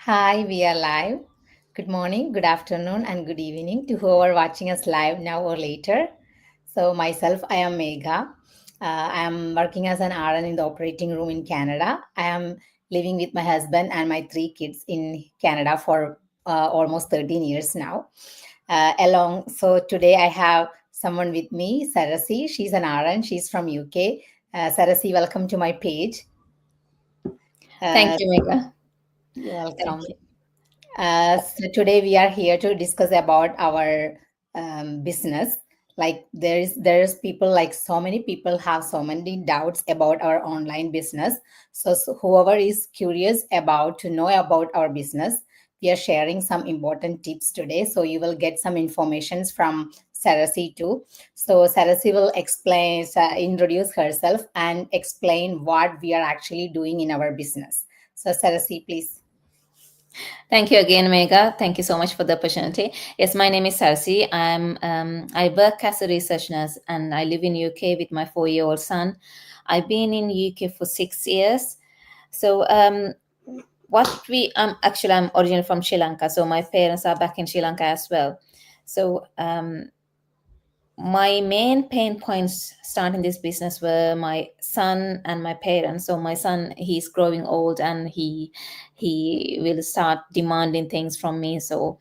Hi, we are live. Good morning, good afternoon, and good evening to whoever watching us live now or later. So, myself, I am Megha. I am working as an RN in the operating room in Canada. I am living with my husband and my three kids in Canada for almost 13 years now. So today I have someone with me, Sarasi. She's an RN. She's from UK. Sarasi, welcome to my page. Thank Uh, you, Megha. you're Thank welcome. you. So today we are here to discuss about our business. Like there's people like so many people have so many doubts about our online business. So whoever is curious about to know about our business, we are sharing some important tips today. So you will get some informations from Sarasi too. So Sarasi will introduce herself and explain what we are actually doing in our business. So Sarasi, please. Thank you again, Megha. Thank you so much for the opportunity. Yes, my name is Sarsi. I work as a research nurse and I live in UK with my 4-year-old son. I've been in UK for 6 years. So what we actually I'm originally from Sri Lanka, so my parents are back in Sri Lanka as well. So my main pain points starting this business were my son and my parents. So my son, he's growing old and he will start demanding things from me. So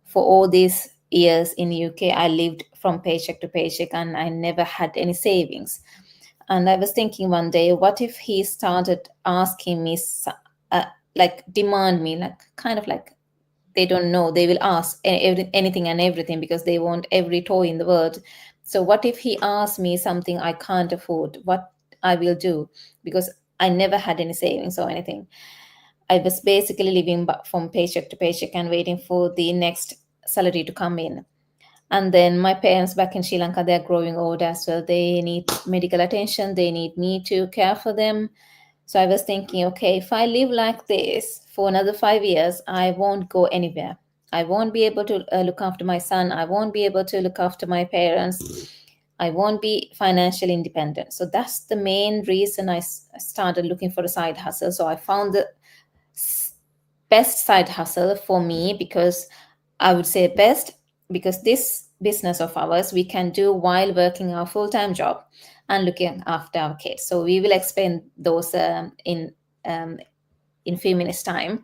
for all these years in UK, I lived from paycheck to paycheck and I never had any savings. And I was thinking one day, what if he started asking me uh, like demand me, like kind of like they don't know, they will ask anything and everything because they want every toy in the world. So what if he asks me something I can't afford? What I will do? Because I never had any savings or anything. I was basically living from paycheck to paycheck and waiting for the next salary to come in. And then my parents back in Sri Lanka, they're growing old as well. They need medical attention, they need me to care for them. So I was thinking, okay, if I live like this for another 5 years, I won't go anywhere. I won't be able to look after my son. I won't be able to look after my parents. I won't be financially independent. So that's the main reason I started looking for a side hustle. So I found the best side hustle for me, because I would say best because this business of ours we can do while working our full-time job and looking after our kids. So we will explain those um, in few minutes time.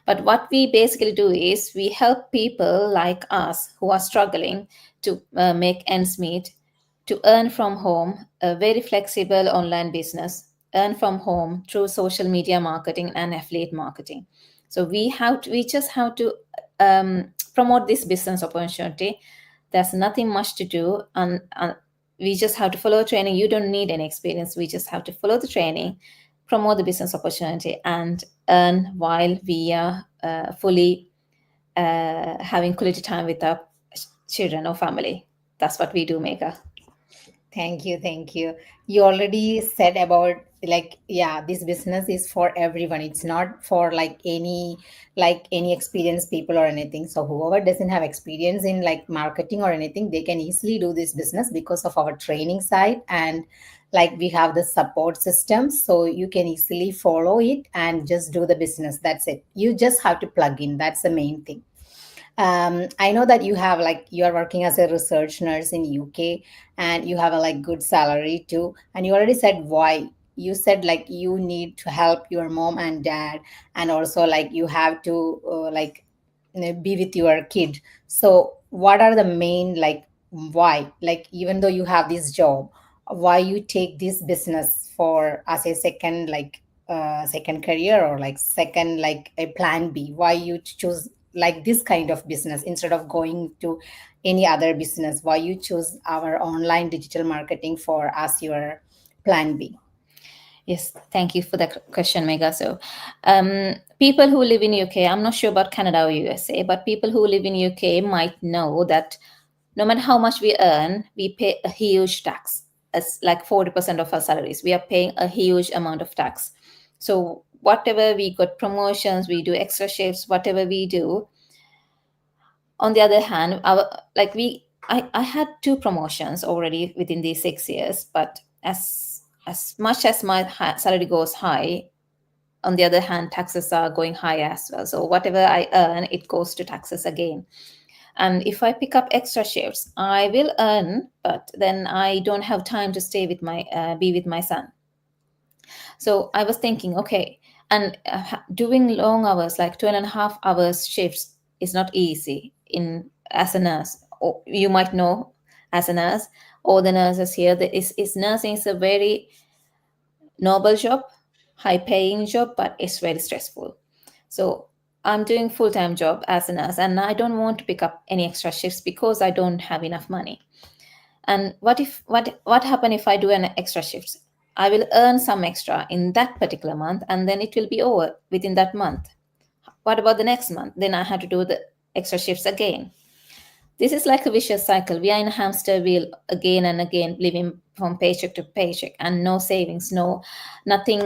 But what we basically do is we help people like us who are struggling to make ends meet, to earn from home, a very flexible online business, earn from home through social media marketing and affiliate marketing. So we just have to promote this business opportunity. There's nothing much to do, and we just have to follow training. You don't need any experience. We just have to follow the training, promote the business opportunity, and earn while we are fully having quality time with our children or family. That's what we do, Mega. Thank you, thank you. You already said about like yeah, this business is for everyone. It's not for like any experienced people or anything. So whoever doesn't have experience in like marketing or anything, they can easily do this business because of our training side and like we have the support system so you can easily follow it and just do the business. That's it. You just have to plug in. That's the main thing. I know that you have like you are working as a research nurse in UK and you have a like good salary too. And you already said why. You said like you need to help your mom and dad, and also like you have to be with your kid. So what are the main like why? Like even though you have this job, why you take this business for as a second second career or like second like a plan B? Why you choose like this kind of business instead of going to any other business? Why you choose our online digital marketing for as your plan B? Yes, thank you for that question, Mega. So, people who live in UK, I'm not sure about Canada or USA, but people who live in UK might know that no matter how much we earn, we pay a huge tax. As like 40% of our salaries, we are paying a huge amount of tax. So whatever we got promotions, we do extra shifts, whatever we do. On the other hand, I had two promotions already within these 6 years, but as much as my salary goes high, on the other hand, taxes are going high as well. So whatever I earn, it goes to taxes again. And if I pick up extra shifts, I will earn, but then I don't have time to stay with my be with my son. So I was thinking, okay, and doing long hours, like 2.5 hours shifts, is not easy in as a nurse. Or you might know, as a nurse, all the nurses here, that is nursing is a very noble job, high paying job, but it's very stressful. So I'm doing full time job as a nurse, and I don't want to pick up any extra shifts because I don't have enough money. And what happen if I do an extra shift? I will earn some extra in that particular month, and then it will be over within that month. What about the next month? Then I have to do the extra shifts again. This is like a vicious cycle. We are in a hamster wheel again and again, living from paycheck to paycheck, and no savings, no nothing.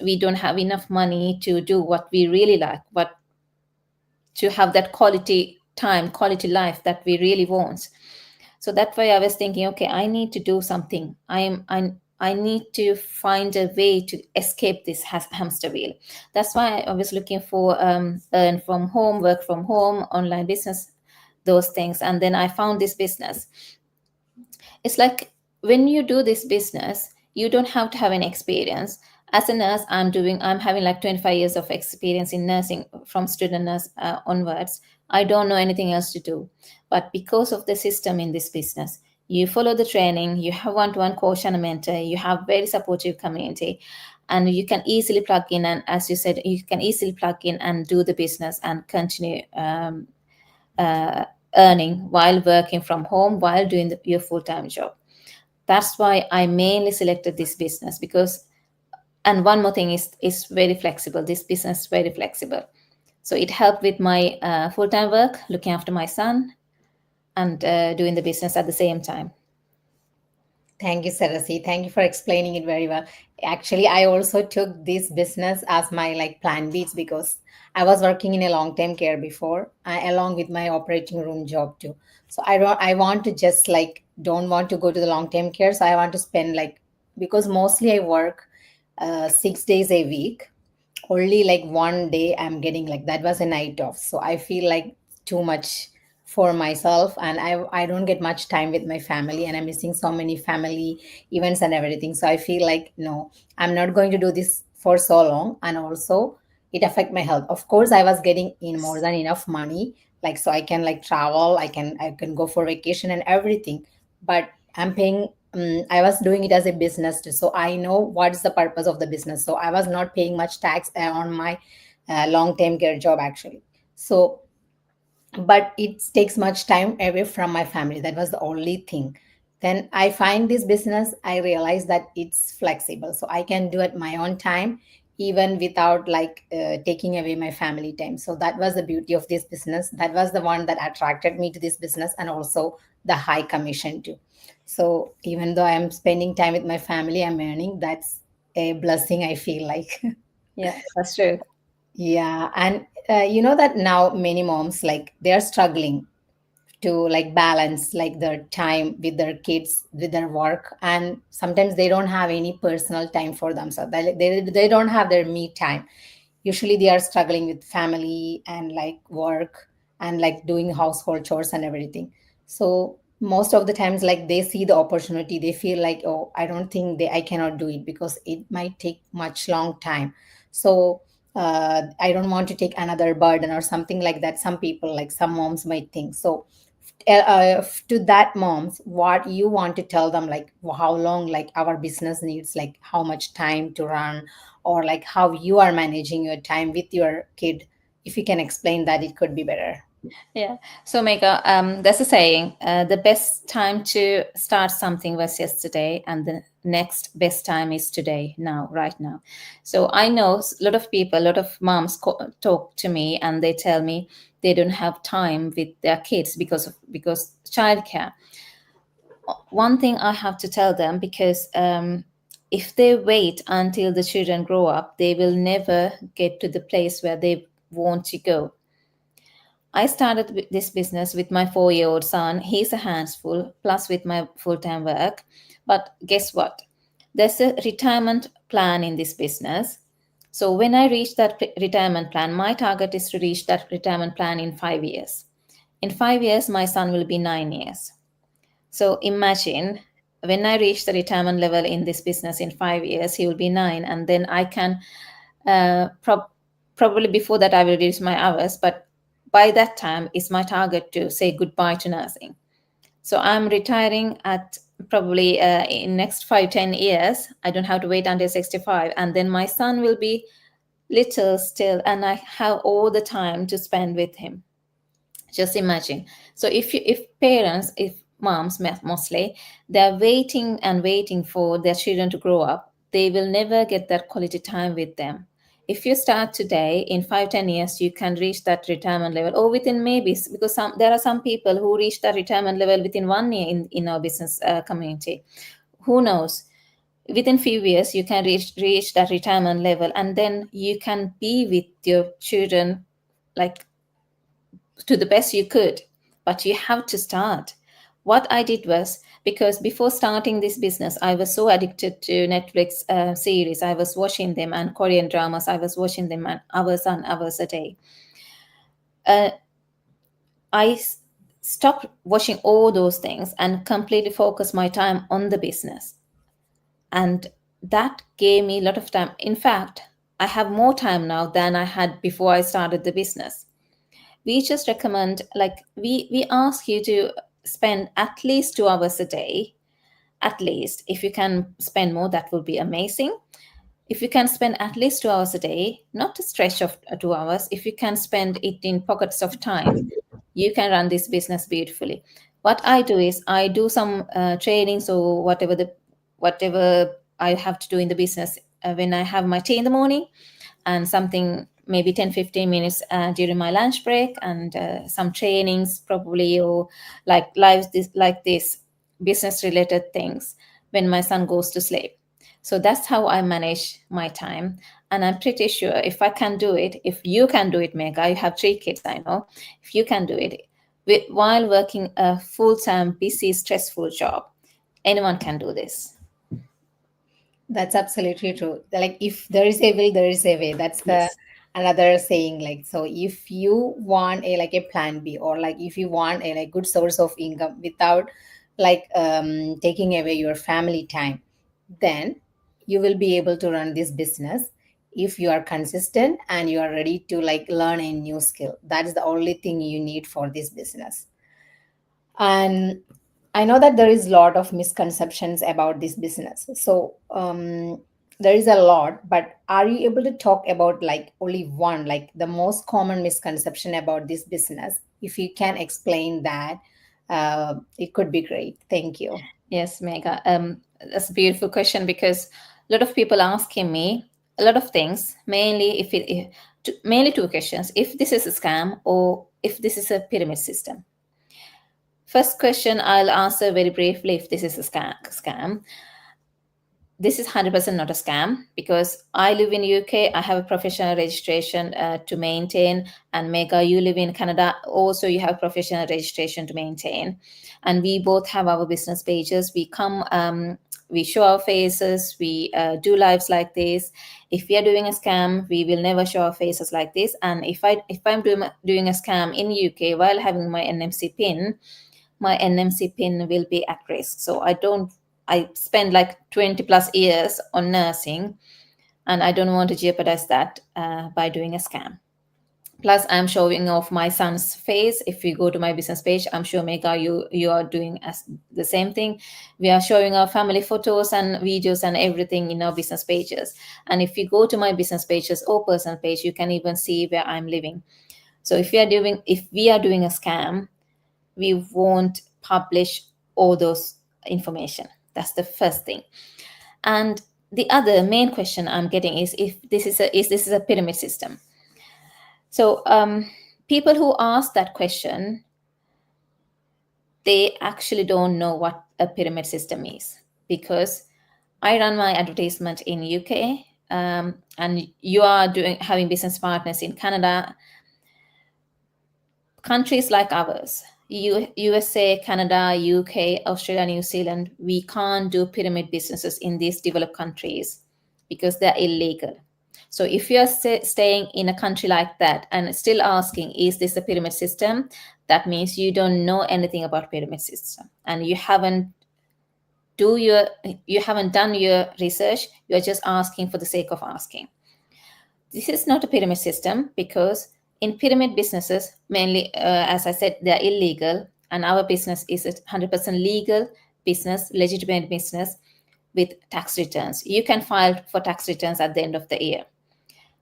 We don't have enough money to do what we really like, but to have that quality time, quality life that we really want. So that's why I was thinking, okay, I need to do something. I need to find a way to escape this hamster wheel. That's why I was looking for earn from home, work from home, online business, those things. And then I found this business. It's like when you do this business, you don't have to have any experience. As a nurse, I'm having like 25 years of experience in nursing from student nurse onwards. I don't know anything else to do. But because of the system in this business, you follow the training, you have one-to-one coach and a mentor, you have very supportive community, and you can easily plug in. And as you said, you can easily plug in and do the business and continue uh, earning while working from home, while doing your full-time job. That's why I mainly selected this business. Because, and one more thing, is very flexible. This business is very flexible, so it helped with my full-time work, looking after my son, and doing the business at the same time. Thank you, Sarasi. Thank you for explaining it very well. Actually, I also took this business as my like plan B because I was working in a long-term care before, along with my operating room job too. So I want to just like don't want to go to the long-term care. So I want to spend like because mostly I work 6 days a week, only like one day I'm getting like that was a night off, so I feel like too much for myself, and I don't get much time with my family, and I'm missing so many family events and everything. So I feel like no, I'm not going to do this for so long, and also it affect my health. Of course I was getting in more than enough money, like so I can like travel, I can go for vacation and everything, but I'm paying. I was doing it as a business too, so I know what's the purpose of the business. So I was not paying much tax on my long-term care job actually. So, but it takes much time away from my family. That was the only thing. Then I find this business. I realize that it's flexible, so I can do at my own time, even without like taking away my family time. So that was the beauty of this business. That was the one that attracted me to this business, and also the high commission too. So even though I am spending time with my family, I'm earning. That's a blessing, I feel like. Yeah, that's true. Yeah, and you know that now many moms like they are struggling to like balance like their time with their kids, with their work, and sometimes they don't have any personal time for themselves. They don't have their me time. Usually they are struggling with family and like work and like doing household chores and everything. So most of the times like they see the opportunity, they feel like, oh, I don't think I cannot do it because it might take much long time. So I don't want to take another burden or something like that. Some people, like some moms might think so. To that moms, what you want to tell them, like how long like our business needs, like how much time to run, or like how you are managing your time with your kid? If you can explain that, it could be better. Yeah. So, Mega, there's a saying: the best time to start something was yesterday, and the next best time is today, now, right now. So, I know a lot of people, a lot of moms talk to me, and they tell me they don't have time with their kids because childcare. One thing I have to tell them, because if they wait until the children grow up, they will never get to the place where they want to go. I started this business with my 4 year old son. He's a handful, plus with my full time work. But guess what? There's a retirement plan in this business. So when I reach that retirement plan, my target is to reach that retirement plan in 5 years. In 5 years, my son will be 9 years. So imagine when I reach the retirement level in this business in 5 years, he will be nine, and then I can probably before that I will reduce my hours, but by that time it's my target to say goodbye to nursing. So I'm retiring at probably in next 5-10 years. I don't have to wait until 65, and then my son will be little still, and I have all the time to spend with him. Just imagine. So if parents, if moms mostly, they're waiting and waiting for their children to grow up, they will never get that quality time with them. If you start today, in 5-10 years you can reach that retirement level, or within maybe, because there are some people who reach that retirement level within 1 year in our business community. Who knows, within few years you can reach that retirement level, and then you can be with your children like to the best you could, but you have to start. What I did was, because before starting this business, I was so addicted to Netflix series. I was watching them, and Korean dramas. I was watching them and hours a day. Uh, I stopped watching all those things and completely focused my time on the business. And that gave me a lot of time. In fact, I have more time now than I had before I started the business. We just recommend, like, we ask you to spend at least 2 hours a day. At least, if you can spend more, that would be amazing. If you can spend at least 2 hours a day, not a stretch of 2 hours, if you can spend it in pockets of time, you can run this business beautifully. What I do is I do some trainings, or whatever I have to do in the business when I have my tea in the morning, and something maybe 10-15 minutes during my lunch break, and some trainings probably, or like lives like this business related things when my son goes to sleep. So that's how I manage my time. And I'm pretty sure if I can do it, if you can do it, Mega, you have 3 kids, I know. If you can do it while working a full-time busy stressful job, anyone can do this. That's absolutely true. Like, if there is a will, there is a way. That's the Yes. another saying. Like, so if you want a like a plan B, or like if you want a like good source of income without like taking away your family time, then you will be able to run this business if you are consistent and you are ready to like learn a new skill. That is the only thing you need for this business. And I know that there is a lot of misconceptions about this business. So there is a lot, but are you able to talk about like only one, like the most common misconception about this business? If you can explain that, it could be great. Thank you. Yes, Mega. That's a beautiful question, because a lot of people asking me a lot of things. Mainly, mainly two questions: if this is a scam, or if this is a pyramid system. First question, I'll answer very briefly. If this is a scam, this is 100% not a scam, because I live in UK. I have a professional registration to maintain, and Mega, you live in Canada, also you have professional registration to maintain, and we both have our business pages. We come, we show our faces, we do lives like this. If we are doing a scam, we will never show our faces like this. And if I'm doing a scam in UK while having my NMC pin, my NMC pin will be at risk. So I spend like 20 plus years on nursing, and I don't want to jeopardize that by doing a scam. Plus, I'm showing off my son's face. If you go to my business page, I'm sure Mega, you are doing as the same thing. We are showing our family photos and videos and everything in our business pages. And if you go to my business pages or personal page, you can even see where I'm living. So if we are doing a scam, we won't publish all those information. That's the first thing. And the other main question I'm getting is if this is a pyramid system. So people who ask that question, they actually don't know what a pyramid system is, because I run my advertisement in UK, and you are having business partners in Canada. Countries like ours, USA, Canada, UK, Australia, New Zealand, we can't do pyramid businesses in these developed countries because they're illegal. So if you're staying in a country like that and still asking, is this a pyramid system? That means you don't know anything about pyramid system and do your you haven't done your research. You're just asking for the sake of asking. This is not a pyramid system because in pyramid businesses, mainly, as I said, they're illegal, and our business is a 100% legal business, legitimate business with tax returns. You can file for tax returns at the end of the year.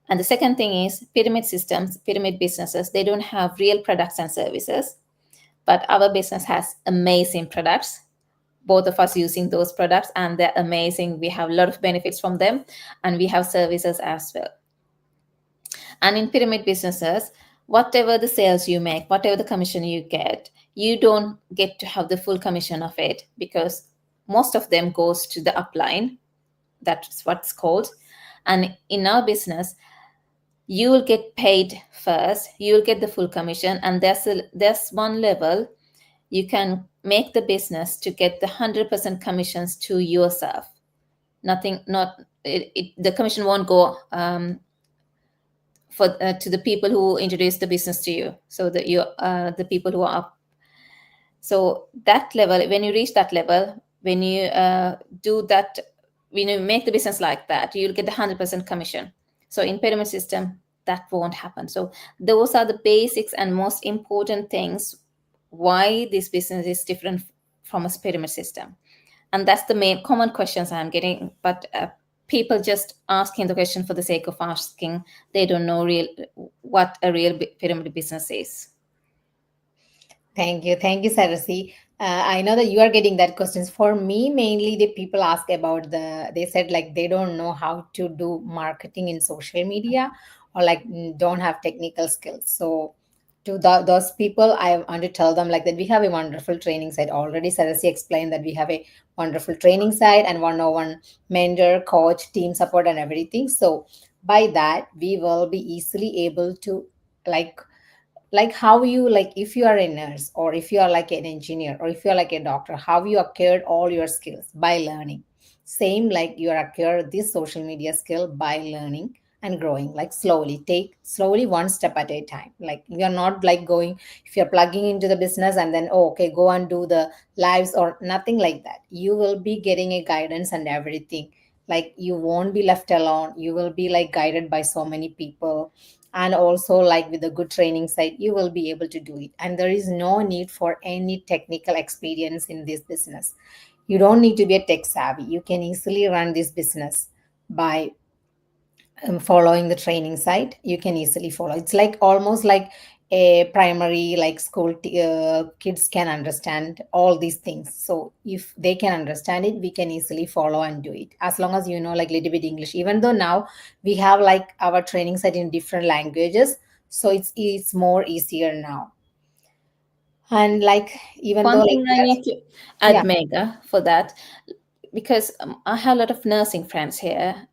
And the second thing is pyramid systems, pyramid businesses, they don't have real products and services, but our business has amazing products. Both of us using those products, and they're amazing. We have a lot of benefits from them, and we have services as well. And in pyramid businesses, whatever the sales you make, whatever the commission you get, you don't get to have the full commission of it because most of them goes to the upline. That's what's called. And in our business, you will get paid first, you will get the full commission, and there's one level you can make the business to get the 100% commissions to yourself. Nothing, not the commission won't go for to the people who introduce the business to you. So that you the people who are up. So that level, when you reach that level, when you do that, when you make the business like that, you'll get the 100% commission. So in pyramid system, that won't happen. So those are the basics and most important things why this business is different from a pyramid system. And that's the main common questions I'm getting. But people just asking the question for the sake of asking. They don't know what a real pyramid business is. Thank you, Sarasi. I know that you are getting that questions. For me, mainly the people ask about they said like they don't know how to do marketing in social media or like don't have technical skills. So to those people, I want to tell them like that we have a wonderful training site. Already Sarasi explained that we have a wonderful training site and one-on-one mentor, coach, team support and everything. So by that, we will be easily able to like how you like if you are a nurse or if you are like an engineer or if you're like a doctor, how you acquired all your skills by learning. Same like you acquire this social media skill by learning and growing like slowly, take slowly one step at a time. Like you're not like going, if you're plugging into the business and then oh, okay, go and do the lives or nothing like that. You will be getting a guidance and everything. Like you won't be left alone, you will be like guided by so many people. And also like with a good training site you will be able to do it, and there is no need for any technical experience in this business. You don't need to be a tech savvy, you can easily run this business by following the training site. You can easily follow, it's like almost like a primary like school kids can understand all these things. So if they can understand it, we can easily follow and do it as long as you know like little bit English, even though now we have like our training site in different languages. So it's more easier now. And like even though One like thing I need to yeah. add, Mega, for that, because I have a lot of nursing friends here,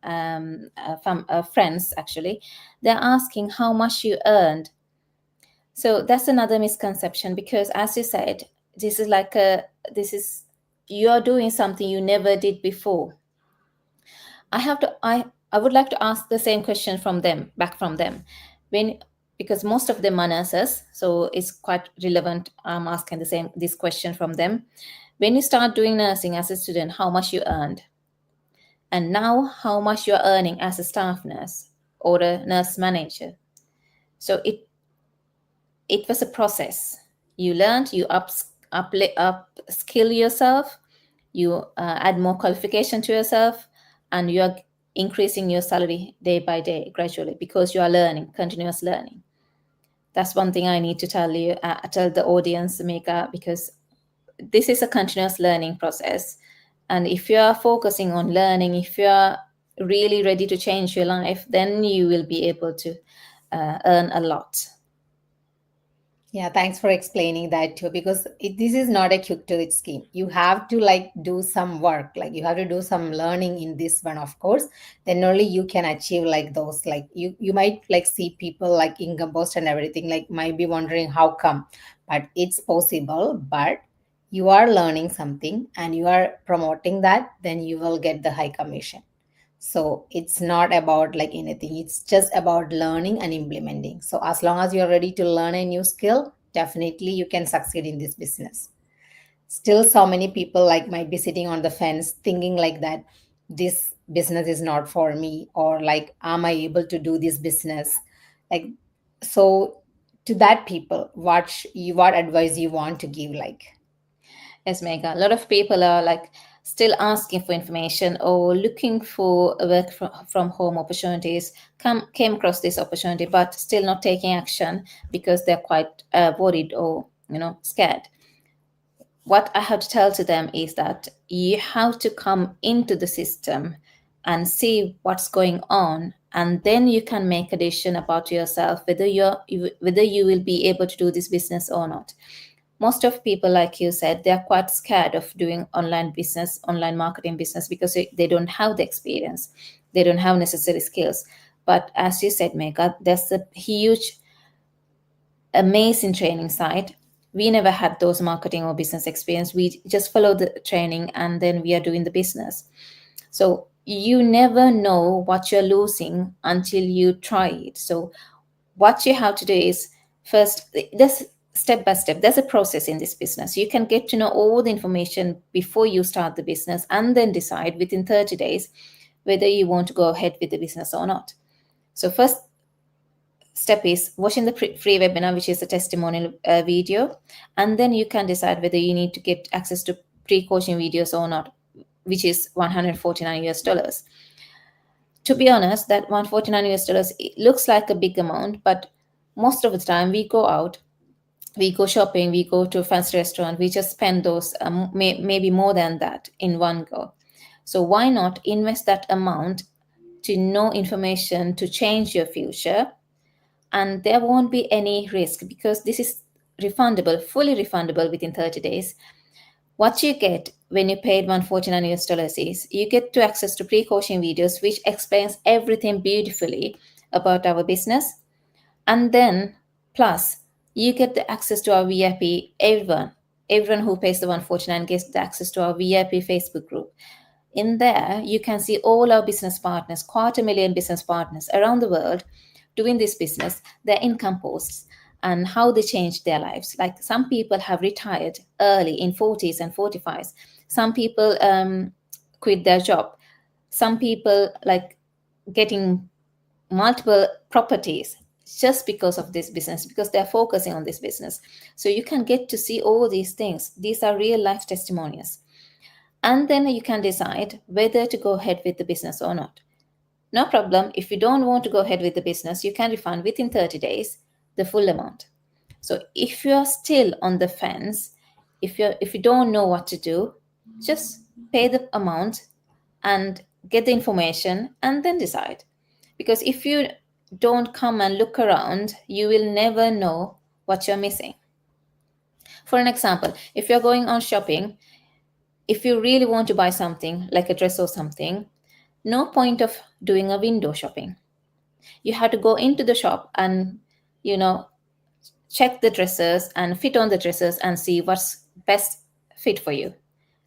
friends actually, they're asking how much you earned. So that's another misconception because, as you said, this is like this is you're doing something you never did before. I would like to ask the same question from them, back from them, when because most of them are nurses, so it's quite relevant. I'm asking this question from them. When you start doing nursing as a student, how much you earned, and now how much you're earning as a staff nurse or a nurse manager. So it was a process. You learned, you up skill yourself, you add more qualification to yourself, and you are increasing your salary day by day gradually because you are learning, continuous learning. That's one thing I need to tell the audience, Mika, because this is a continuous learning process. And if you are focusing on learning, if you are really ready to change your life, then you will be able to earn a lot. Yeah, thanks for explaining that too. Because this is not a quick to it scheme. You have to like do some work, like you have to do some learning in this one, of course. Then only you can achieve like those. Like you might like see people like income post and everything. Like might be wondering how come, but it's possible. But you are learning something and you are promoting that, then you will get the high commission. So it's not about like anything, it's just about learning and implementing. So as long as you're ready to learn a new skill, definitely you can succeed in this business. Still so many people like might be sitting on the fence thinking like that this business is not for me, or like am I able to do this business, like, so to that people, what advice you want to give, like? Yes, Mega. A lot of people are like still asking for information or looking for a work from home opportunities. Came across this opportunity, but still not taking action because they're quite worried or scared. What I have to tell to them is that you have to come into the system and see what's going on, and then you can make a decision about yourself whether you will be able to do this business or not. Most of people, like you said, they are quite scared of doing online business, online marketing business, because they don't have the experience, they don't have necessary skills. But as you said, Mega, there's a huge amazing training site. We never had those marketing or business experience. We just follow the training and then we are doing the business. So you never know what you're losing until you try it. So what you have to do is first, there's step by step, there's a process in this business. You can get to know all the information before you start the business and then decide within 30 days whether you want to go ahead with the business or not. So first step is watching the free webinar, which is a testimonial video, and then you can decide whether you need to get access to pre-coaching videos or not, which is 149 US dollars. To be honest, that 149 US dollars, it looks like a big amount, but most of the time we go out, we go shopping, we go to a fancy restaurant, we just spend those maybe more than that in one go. So why not invest that amount to know information to change your future, and there won't be any risk because this is refundable, fully refundable within 30 days. What you get when you paid 149 US dollars is you get to access to pre-coaching videos which explains everything beautifully about our business. And then plus you get the access to our VIP. Everyone who pays the 149 gets the access to our VIP Facebook group. In there, you can see all our business partners, 250,000 business partners around the world doing this business, their income posts, and how they changed their lives. Like some people have retired early in 40s and 45s. Some people quit their job. Some people like getting multiple properties just because of this business, because they're focusing on this business. So you can get to see all these things. These are real life testimonials. And then you can decide whether to go ahead with the business or not. No problem. If you don't want to go ahead with the business, you can refund within 30 days the full amount. So if you're still on the fence, if you don't know what to do, just pay the amount and get the information and then decide. Because if you don't come and look around, you will never know what you're missing. For an example, if you're going on shopping, if you really want to buy something like a dress or something, no point of doing a window shopping. You have to go into the shop and you know check the dresses and fit on the dresses and see what's best fit for you.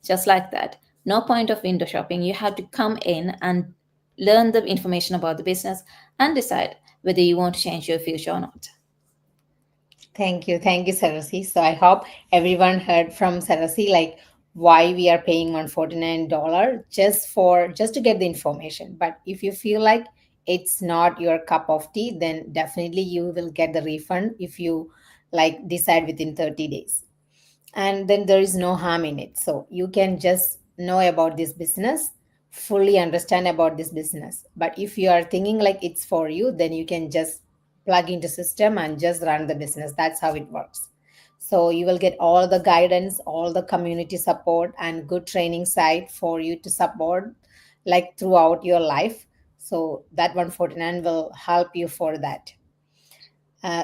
Just like that. No point of window shopping. You have to come in and learn the information about the business and decide whether you want to change your future or not. Thank you, Sarasi. So I hope everyone heard from Sarasi like why we are paying $149 just to get the information. But if you feel like it's not your cup of tea, then definitely you will get the refund if you like decide within 30 days. And then there is no harm in it. So you can just know about this business, fully understand about this business. But if you are thinking like it's for you, then you can just plug into system and just run the business. That's how it works. So you will get all the guidance, all the community support, and good training site for you to support like throughout your life. So that 149 will help you for that.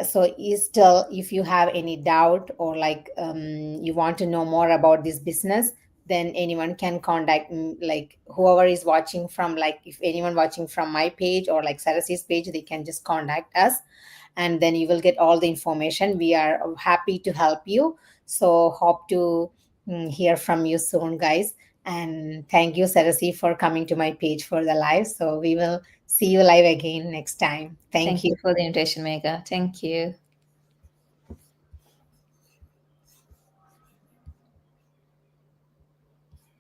So is still, if you have any doubt or like you want to know more about this business, then anyone can contact like whoever is watching from, like if anyone watching from my page or like Sarasi's page, they can just contact us, and then you will get all the information. We are happy to help you. So hope to hear from you soon, guys. And thank you, Sarasi, for coming to my page for the live. So we will see you live again next time. Thank Thank you. you for the invitation, Mega. Thank you.